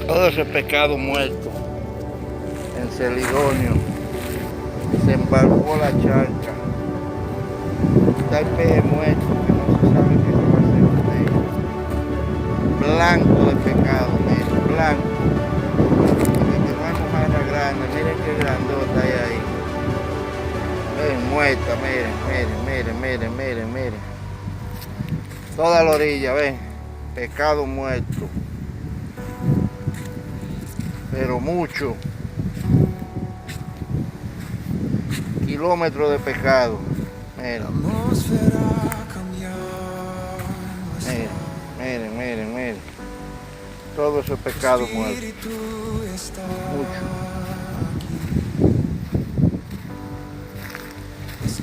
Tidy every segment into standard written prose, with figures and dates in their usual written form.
Todo ese pescado muerto en Celidonio. Se embarcó la charca. Está el peje muerto que no se sabe qué se va a hacer con él. Blanco de pescado, miren, blanco. Porque que no hay mojarra grande, miren qué grandota hay ahí. Miren, muerta, miren. Toda la orilla, ven, pescado muerto. Pero mucho. Kilómetros de pescado. Miren. Todo ese pescado muerto. Mucho.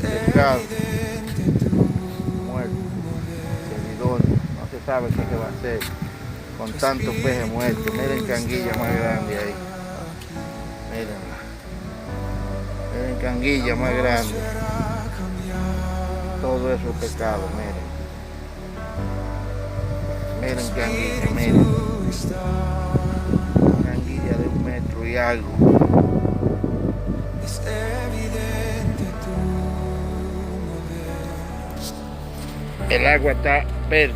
Pescado muerto. Celidonio. No se sabe qué se va a hacer con tantos peces muertos. Miren canguilla más grande ahí. Miren canguilla más grande. Todo eso es pescado, miren canguilla, miren. Canguilla de 1 metro y algo. El agua está verde.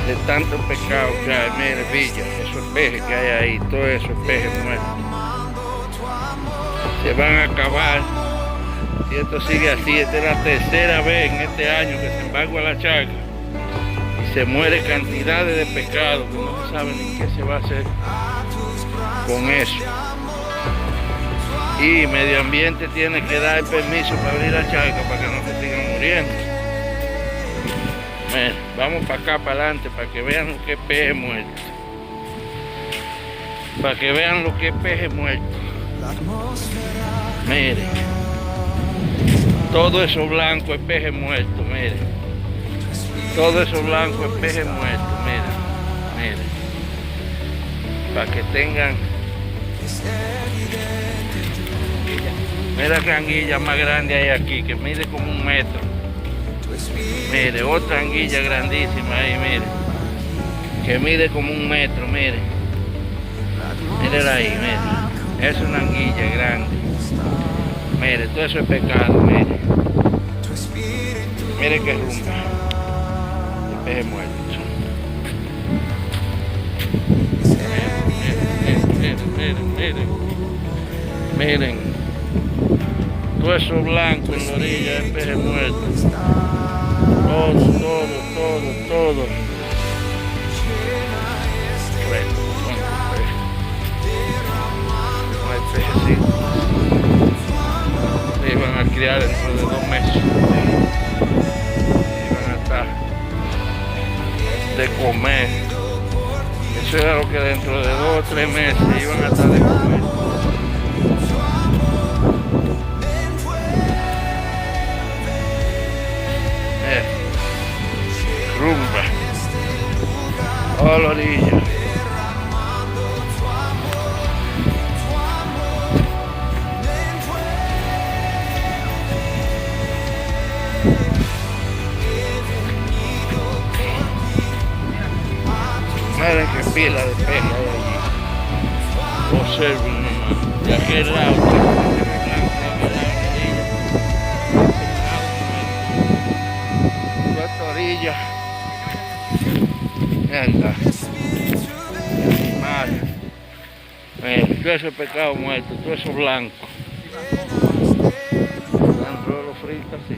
De tanto pescado que hay, miren, Villa, esos peces que hay ahí, todos esos peces muertos. Se van a acabar. Si esto sigue así, esta es la tercera vez en este año que se embarca la charca y se muere cantidades de pescado que no se sabe ni qué se va a hacer con eso. Y Medio Ambiente tiene que dar permiso para abrir la charca para que no se sigan muriendo. Miren, vamos para acá, para adelante, para que vean lo que es peje muerto. Para que vean lo que es peje muerto. Miren, todo eso blanco es peje muerto, miren. Todo eso blanco es peje muerto, miren. Para que tengan. Mira la anguilla más grande hay aquí, que mide como 1 metro. Mire, otra anguilla grandísima ahí, mire. Que mide como 1 metro, mire. Mírela ahí, mire. Es una anguilla grande. Mire, todo eso es pescado, mire. Mire qué rumba. El peje muerto. Miren. Todo eso blanco en la orilla es peje muerto. Todo. Bueno, no hay pejecito. Se iban a criar dentro de 2 meses. Iban a estar de comer. Eso era lo que dentro de 2 o 3 meses iban a estar de comer. Rumba a la orilla. Miren qué pila de peje hay allí. Observen nomás. De aquel lado. Orilla. Mierda. Animal. Todo ese pescado muerto, todo eso blanco. Dentro de los fritos, sí.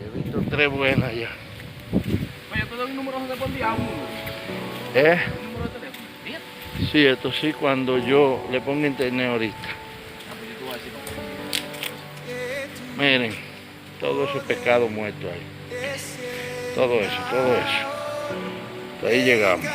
He visto 3 buenas ya. Oye, ¿tú das un número de por día? ¿Un número de teléfono? Sí, esto sí, cuando yo le pongo internet ahorita. Miren, todo ese pescado muerto ahí. Todo eso. Hasta ahí llegamos.